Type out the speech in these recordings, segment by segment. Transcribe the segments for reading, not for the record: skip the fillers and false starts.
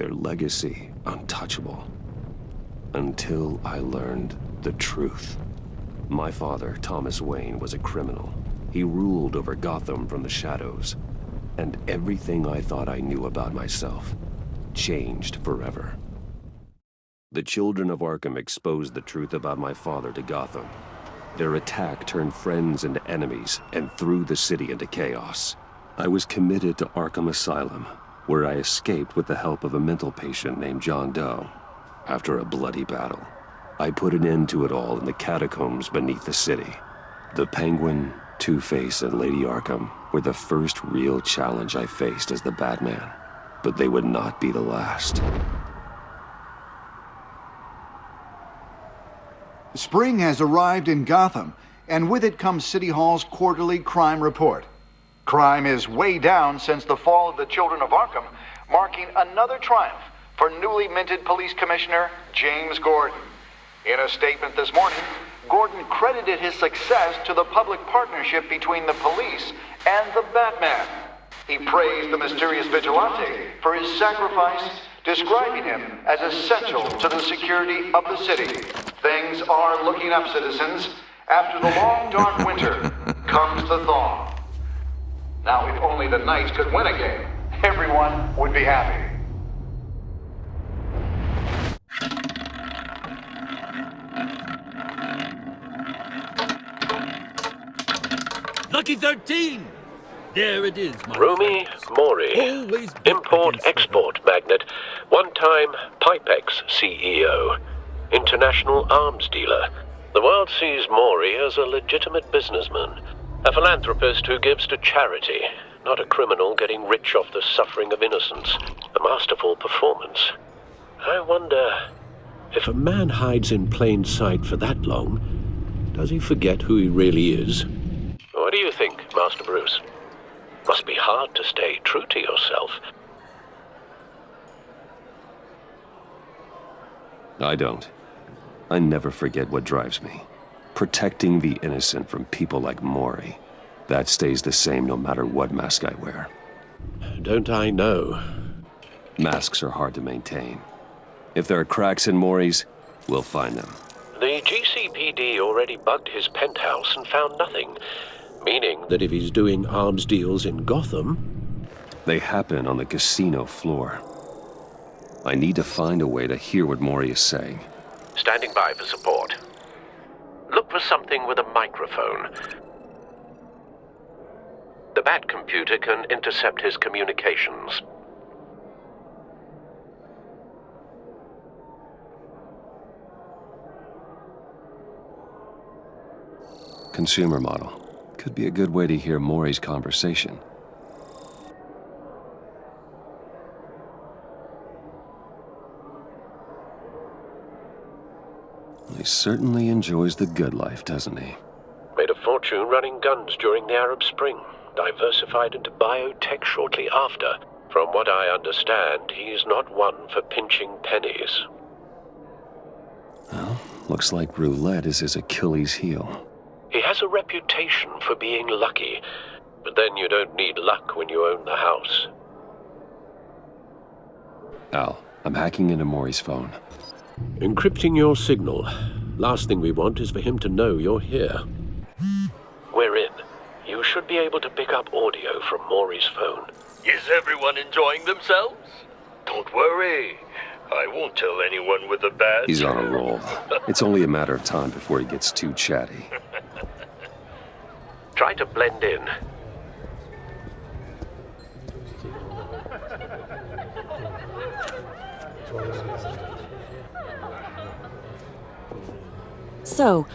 their legacy untouchable. Until I learned the truth. My father, Thomas Wayne, was a criminal. He ruled over Gotham from the shadows. And everything I thought I knew about myself changed forever. The children of Arkham exposed the truth about my father to Gotham. Their attack turned friends into enemies and threw the city into chaos. I was committed to Arkham Asylum, where I escaped with the help of a mental patient named John Doe. After a bloody battle, I put an end to it all in the catacombs beneath the city. The Penguin, Two-Face, and Lady Arkham were the first real challenge I faced as the Batman, but they would not be the last. Spring has arrived in Gotham, and with it comes City Hall's quarterly crime report. Crime is way down since the fall of the Children of Arkham, marking another triumph for newly minted Police Commissioner James Gordon. In a statement this morning, Gordon credited his success to the public partnership between the police and the Batman. He praised the mysterious vigilante for his sacrifice, describing him as essential to the security of the city. Things are looking up, citizens. After the long, dark winter comes the thaw. Now, if only the Knights could win a game, everyone would be happy. Lucky 13! There it is, my Rumi Mori, import-export magnate, one-time Pipex CEO, international arms dealer. The world sees Mori as a legitimate businessman, a philanthropist who gives to charity, not a criminal getting rich off the suffering of innocence. A masterful performance. I wonder, if a man hides in plain sight for that long, does he forget who he really is? What do you think, Master Bruce? Must be hard to stay true to yourself. I don't. I never forget what drives me. Protecting the innocent from people like Mori. That stays the same no matter what mask I wear. Don't I know? Masks are hard to maintain. If there are cracks in Mori's, we'll find them. The GCPD already bugged his penthouse and found nothing. Meaning that if he's doing arms deals in Gotham... They happen on the casino floor. I need to find a way to hear what Mori is saying. Standing by for support. Look for something with a microphone. The Bat computer can intercept his communications. Consumer model. Could be a good way to hear Mori's conversation. He certainly enjoys the good life, doesn't he? Made a fortune running guns during the Arab Spring. Diversified into biotech shortly after. From what I understand, he's not one for pinching pennies. Well, looks like roulette is his Achilles heel. He has a reputation for being lucky, but then you don't need luck when you own the house. Al, I'm hacking into Mori's phone. Encrypting your signal. Last thing we want is for him to know you're here. We're in. You should be able to pick up audio from Mori's phone. Is everyone enjoying themselves? Don't worry. I won't tell anyone with a badge. He's on a roll. It's only a matter of time before he gets too chatty. Try to blend in. So,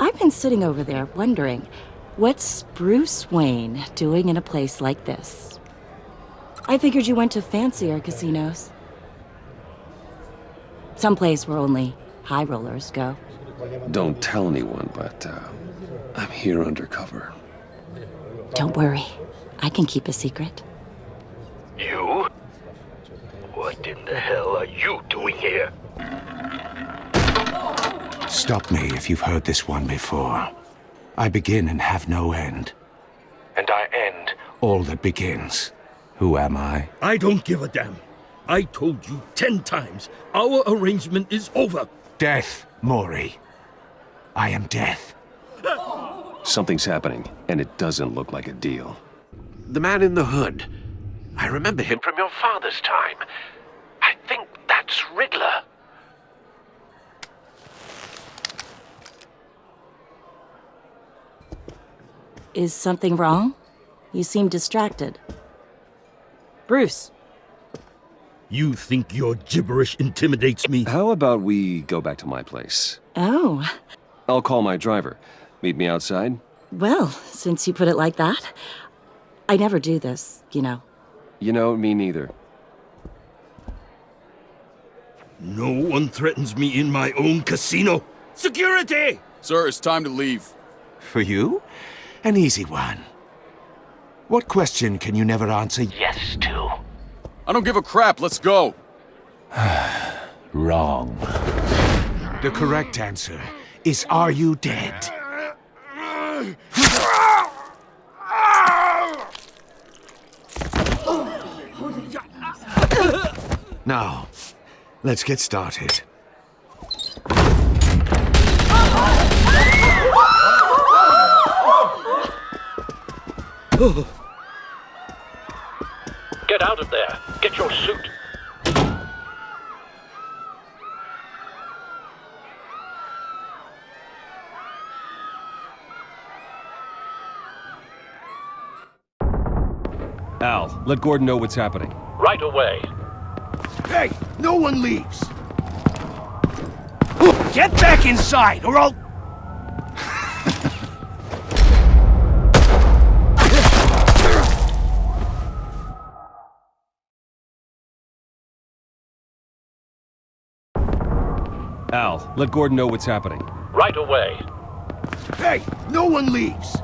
I've been sitting over there wondering, what's Bruce Wayne doing in a place like this? I figured you went to fancier casinos. Someplace where only high rollers go. Don't tell anyone, but I'm here undercover. Don't worry, I can keep a secret. You? What in the hell are you doing here? Stop me if you've heard this one before. I begin and have no end. And I end all that begins. Who am I? I don't give a damn. I told you 10 times, our arrangement is over. Death, Maury. I am death. Something's happening, and it doesn't look like a deal. The man in the hood. I remember him from your father's time. I think that's Riddler. Is something wrong? You seem distracted. Bruce. You think your gibberish intimidates me? How about we go back to my place? Oh. I'll call my driver. Meet me outside? Well, since you put it like that, I never do this, you know. You know, me neither. No one threatens me in my own casino. Security! Sir, it's time to leave. For you? An easy one. What question can you never answer Yes to? I don't give a crap, let's go. wrong? The correct answer is, are you dead? Now, let's get started. Get out of there. Get your suit. Al, let Gordon know what's happening. Right away. Hey, no one leaves! Get back inside, or I'll... Al, let Gordon know what's happening. Right away. Hey, no one leaves!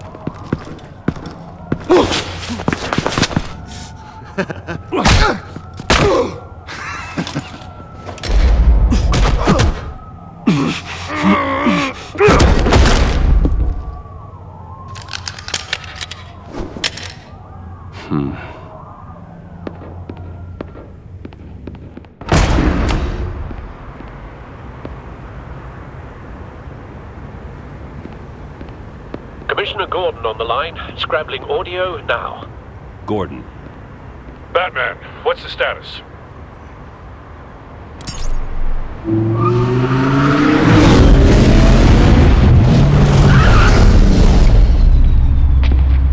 Commissioner Gordon on the line, scrambling audio now. Gordon. Batman, what's the status?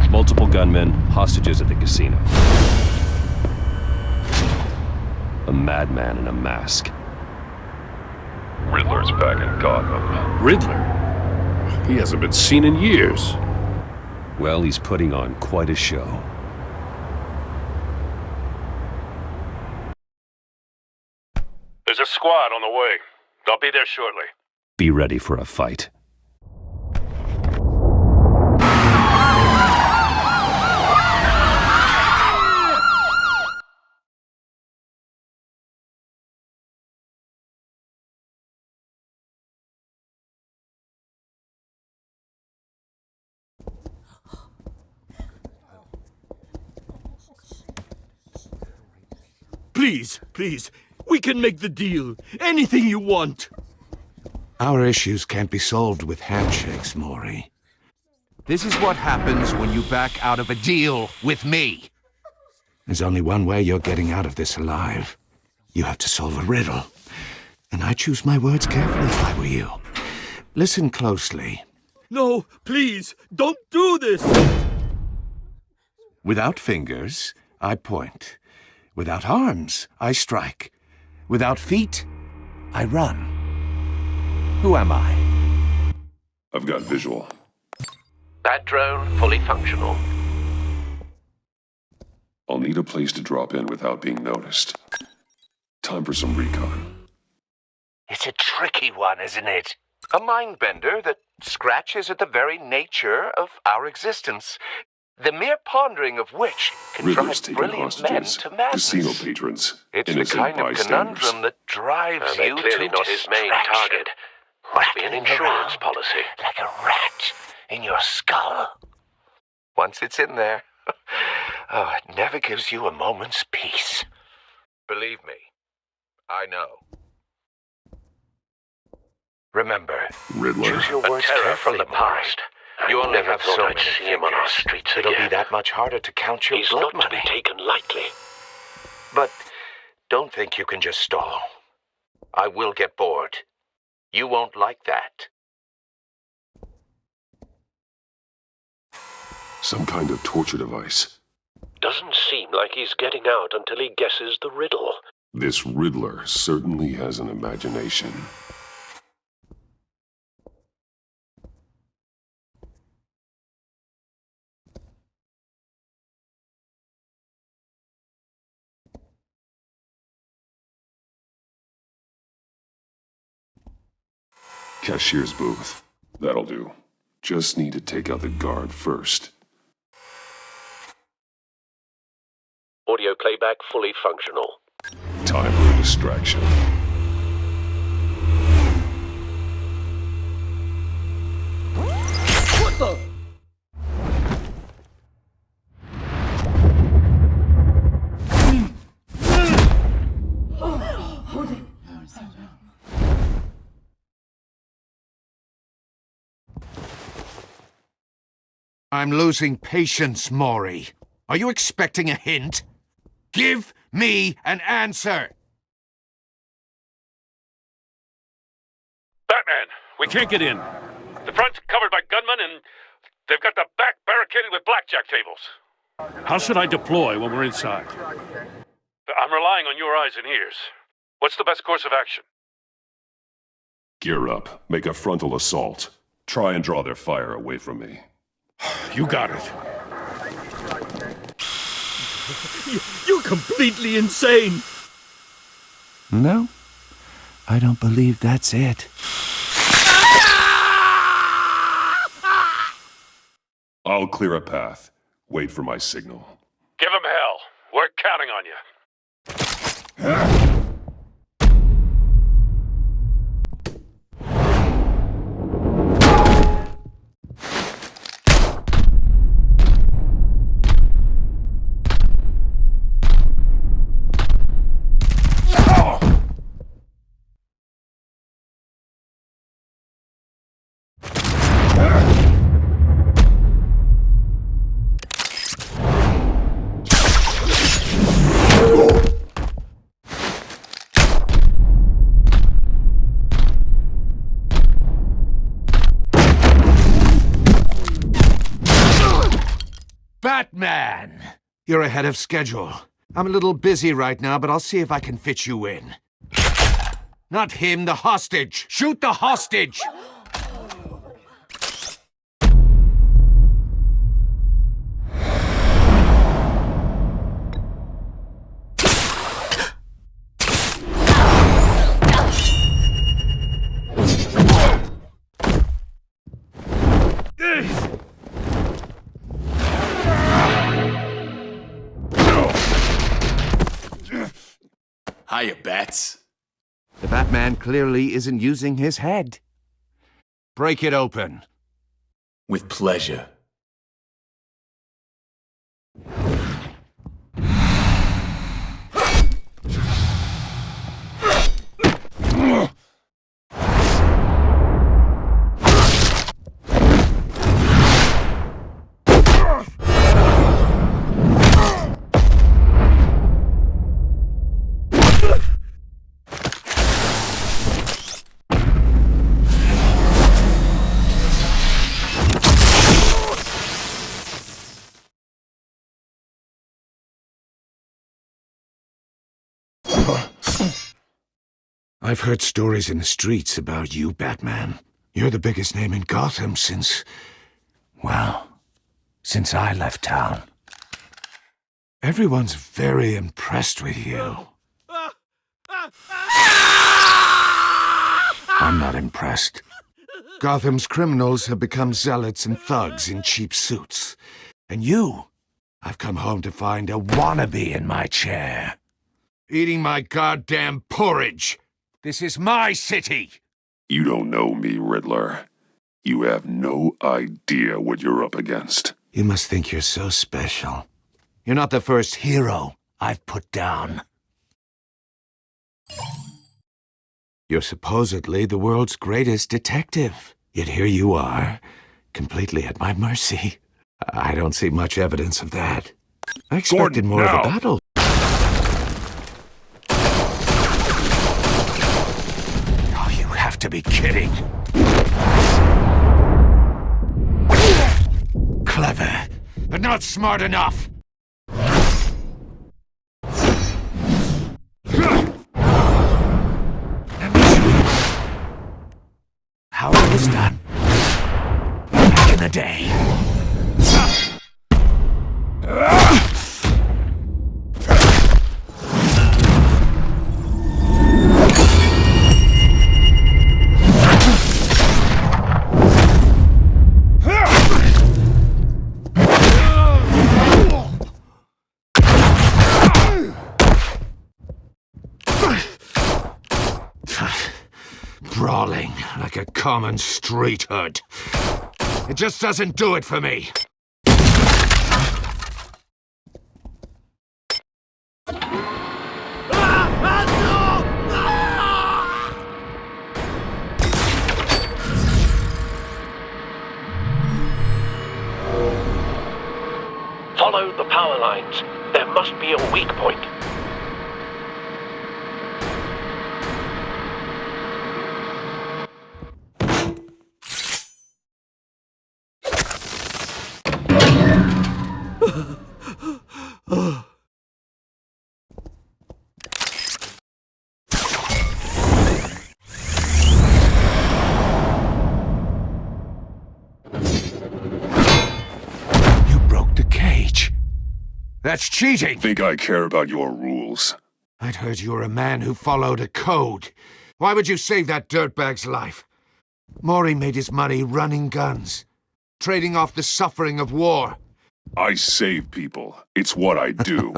Multiple gunmen, hostages at the casino. A madman in a mask. Riddler's back in Gotham. Riddler? He hasn't been seen in years. Well, he's putting on quite a show. There's a squad on the way. I'll be there shortly. Be ready for a fight. Please, please, we can make the deal. Anything you want. Our issues can't be solved with handshakes, Maury. This is what happens when you back out of a deal with me. There's only one way you're getting out of this alive. You have to solve a riddle. And I choose my words carefully if I were you. Listen closely. No, please, don't do this. Without fingers, I point. Without arms, I strike. Without feet, I run. Who am I? I've got visual. That drone fully functional. I'll need a place to drop in without being noticed. Time for some recon. It's a tricky one, isn't it? A mind bender that scratches at the very nature of our existence. The mere pondering of which can Riddler's drive taking brilliant men hostages, to madness. casino patrons, It's the innocent kind of bystanders. conundrum that drives They're you clearly to not his main distraction. target. Must be an Rattling insurance around policy. like a rat in your skull. Once it's in there, oh, it never gives you a moment's peace. Believe me, I know. Remember, Riddler. choose your words carefully from the past. You only have so many see him on our fingers. streets It'll again. be that much harder to count your He's blood not to money. be taken lightly. But don't think you can just stall. I will get bored. You won't like that. Some kind of torture device. Doesn't seem like he's getting out until he guesses the riddle. This Riddler certainly has an imagination. Cashier's booth. That'll do. Just need to take out the guard first. Audio playback fully functional. Time for a distraction. What the? I'm losing patience, Maury. Are you expecting a hint? Give me an answer! Batman, we can't get in. The front's covered by gunmen, and they've got the back barricaded with blackjack tables. How should I deploy when we're inside? I'm relying on your eyes and ears. What's the best course of action? Gear up. Make a frontal assault. Try and draw their fire away from me. You got it. You're completely insane! No, I don't believe that's it. I'll clear a path. Wait for my signal. Give him hell. We're counting on you. Batman! You're ahead of schedule. I'm a little busy right now, but I'll see if I can fit you in. Not him, the hostage! Shoot the hostage! Hiya, Bats. The Batman clearly isn't using his head. Break it open. With pleasure. I've heard stories in the streets about you, Batman. You're the biggest name in Gotham since I left town. Everyone's very impressed with you. I'm not impressed. Gotham's criminals have become zealots and thugs in cheap suits. And you, I've come home to find a wannabe in my chair. Eating my goddamn porridge. This is my city! You don't know me, Riddler. You have no idea what you're up against. You must think you're so special. You're not the first hero I've put down. You're supposedly the world's greatest detective. Yet here you are, completely at my mercy. I don't see much evidence of that. I expected Gordon, more now. of a battle. Oh, you have to be kidding. Clever, but not smart enough. How it was done back in the day. Brawling like a common street hood. It just doesn't do it for me. Follow the power lines. There must be a weak point. You broke the cage. That's cheating. Think I care about your rules? I'd heard you were a man who followed a code. Why would you save that dirtbag's life? Maury made his money running guns, trading off the suffering of war. I save people. It's what I do.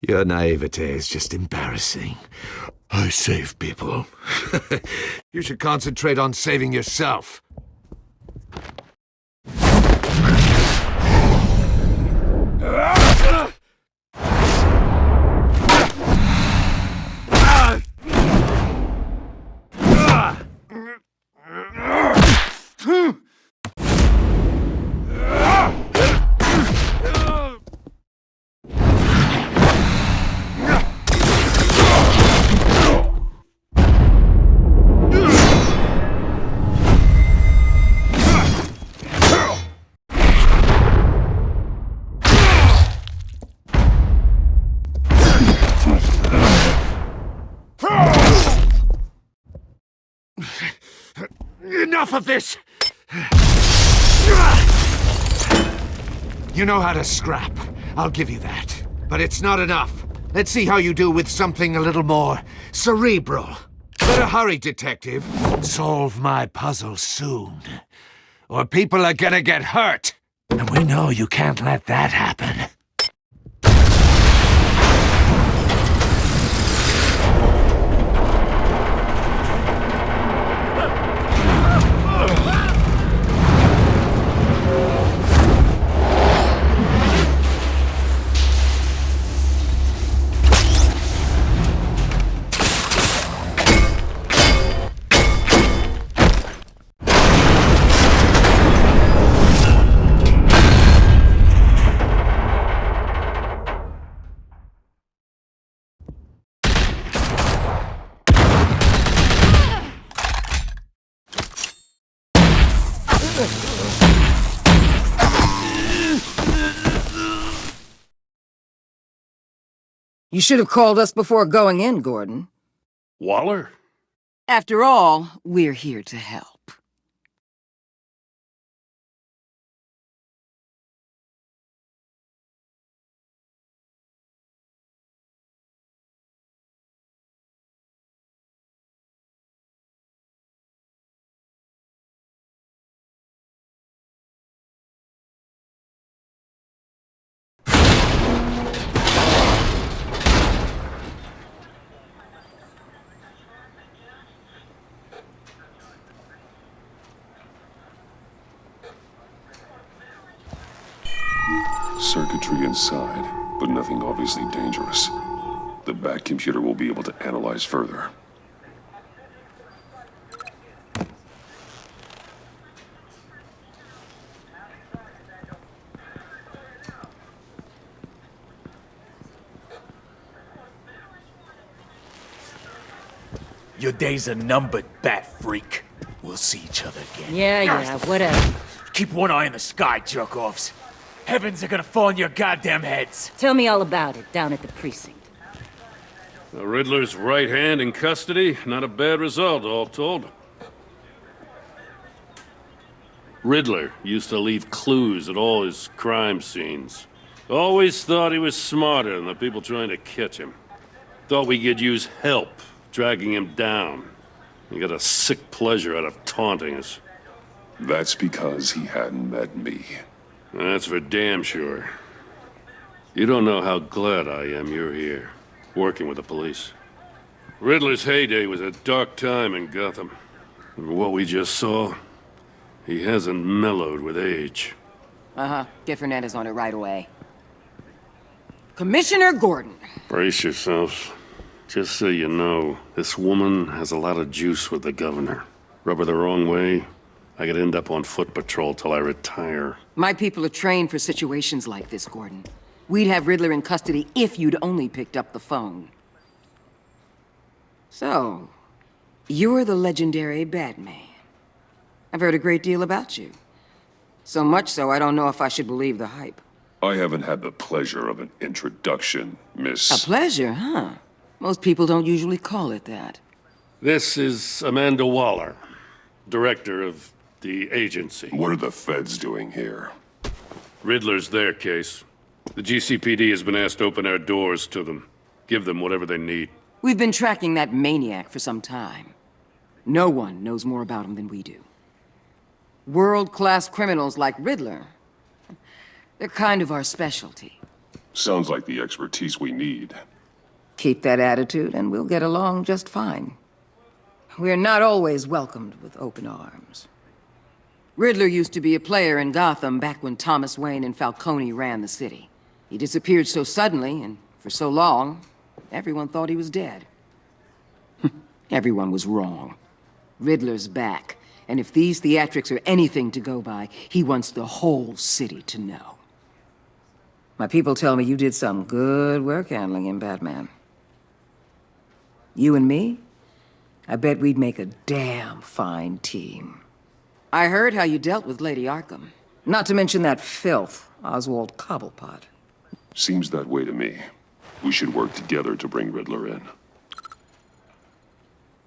Your naivete is just embarrassing. I save people. You should concentrate on saving yourself. Enough of this! You know how to scrap. I'll give you that. But it's not enough. Let's see how you do with something a little more cerebral. Better hurry, detective. Solve my puzzle soon. Or people are gonna get hurt. And we know you can't let that happen. You should have called us before going in, Gordon. Waller? After all, we're here to help. Circuitry inside, but nothing obviously dangerous. The back computer will be able to analyze further. Your days are numbered, bat freak. We'll see each other again. Yeah, whatever. Keep one eye in the sky, jerk-offs. Heavens are gonna fall on your goddamn heads. Tell me all about it down at the precinct. The Riddler's right hand in custody, not a bad result, all told. Riddler used to leave clues at all his crime scenes. Always thought he was smarter than the people trying to catch him. Thought we could use help, dragging him down. He got a sick pleasure out of taunting us. That's because he hadn't met me. That's for damn sure. You don't know how glad I am you're here, working with the police. Riddler's heyday was a dark time in Gotham. And what we just saw, he hasn't mellowed with age. Uh-huh. Get Fernandez on it right away. Commissioner Gordon. Brace yourselves. Just so you know, this woman has a lot of juice with the governor. Rub her the wrong way, I could end up on foot patrol till I retire. My people are trained for situations like this, Gordon. We'd have Riddler in custody if you'd only picked up the phone. So, you're the legendary Batman. I've heard a great deal about you. So much so, I don't know if I should believe the hype. I haven't had the pleasure of an introduction, Miss... A pleasure, huh? Most people don't usually call it that. This is Amanda Waller, director of the agency. What are the feds doing here? Riddler's their case. The GCPD has been asked to open our doors to them. Give them whatever they need. We've been tracking that maniac for some time. No one knows more about him than we do. World-class criminals like Riddler, they're kind of our specialty. Sounds like the expertise we need. Keep that attitude and we'll get along just fine. We're not always welcomed with open arms. Riddler used to be a player in Gotham back when Thomas Wayne and Falcone ran the city. He disappeared so suddenly and for so long, everyone thought he was dead. Everyone was wrong. Riddler's back, and if these theatrics are anything to go by, he wants the whole city to know. My people tell me you did some good work handling him, Batman. You and me? I bet we'd make a damn fine team. I heard how you dealt with Lady Arkham. Not to mention that filth, Oswald Cobblepot. Seems that way to me. We should work together to bring Riddler in.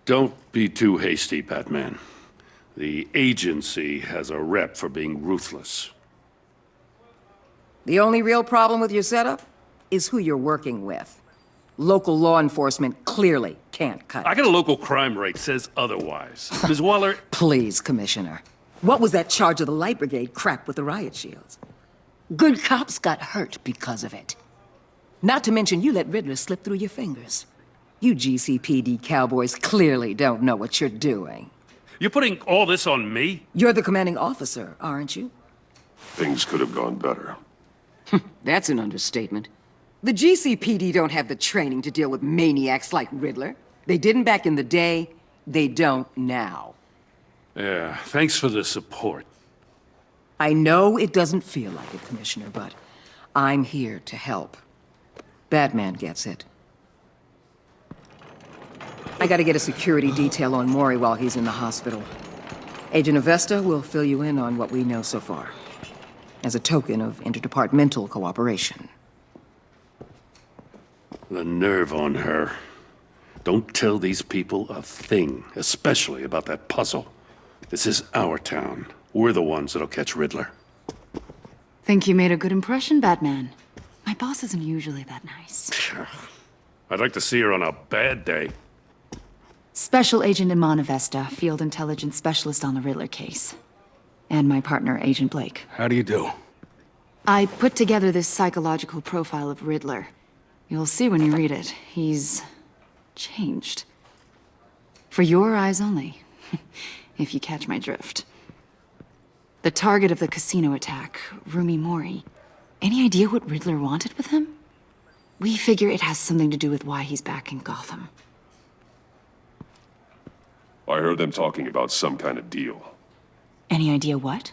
Don't be too hasty, Batman. The agency has a rep for being ruthless. The only real problem with your setup is who you're working with. Local law enforcement clearly can't cut it. I got a local crime rate says otherwise. Ms. Waller... Please, Commissioner. What was that charge of the Light Brigade crap with the riot shields? Good cops got hurt because of it. Not to mention you let Riddler slip through your fingers. You GCPD cowboys clearly don't know what you're doing. You're putting all this on me? You're the commanding officer, aren't you? Things could have gone better. That's an understatement. The GCPD don't have the training to deal with maniacs like Riddler. They didn't back in the day, they don't now. Yeah, thanks for the support. I know it doesn't feel like it, Commissioner, but I'm here to help. Batman gets it. I gotta get a security detail on Maury while he's in the hospital. Agent Avesta will fill you in on what we know so far, as a token of interdepartmental cooperation. The nerve on her. Don't tell these people a thing, especially about that puzzle. This is our town. We're the ones that'll catch Riddler. Think you made a good impression, Batman? My boss isn't usually that nice. I'd like to see her on a bad day. Special Agent Iman Avesta, Field Intelligence Specialist on the Riddler case. And my partner, Agent Blake. How do you do? I put together this psychological profile of Riddler. You'll see when you read it. He's changed. For your eyes only, if you catch my drift. The target of the casino attack, Rumi Mori. Any idea what Riddler wanted with him? We figure it has something to do with why he's back in Gotham. I heard them talking about some kind of deal. Any idea what?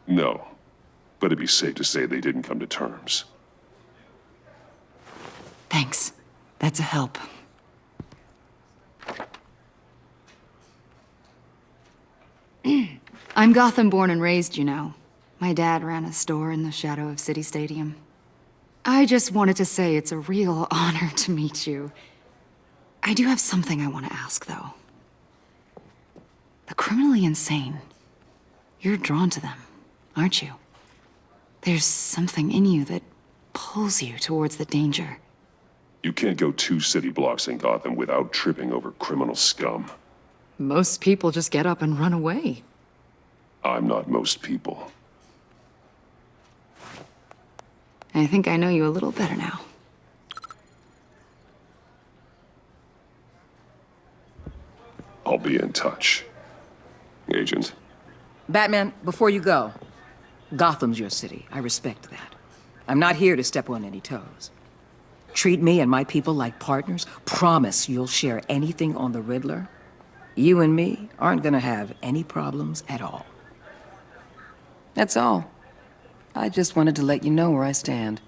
No, but it'd be safe to say they didn't come to terms. Thanks. That's a help. I'm Gotham born and raised, you know. My dad ran a store in the shadow of City Stadium. I just wanted to say it's a real honor to meet you. I do have something I want to ask, though. The criminally insane. You're drawn to them, aren't you? There's something in you that pulls you towards the danger. You can't go 2 city blocks in Gotham without tripping over criminal scum. Most people just get up and run away. I'm not most people. I think I know you a little better now. I'll be in touch. Agent. Batman, before you go, Gotham's your city. I respect that. I'm not here to step on any toes. Treat me and my people like partners. Promise you'll share anything on the Riddler. You and me aren't gonna have any problems at all. That's all. I just wanted to let you know where I stand.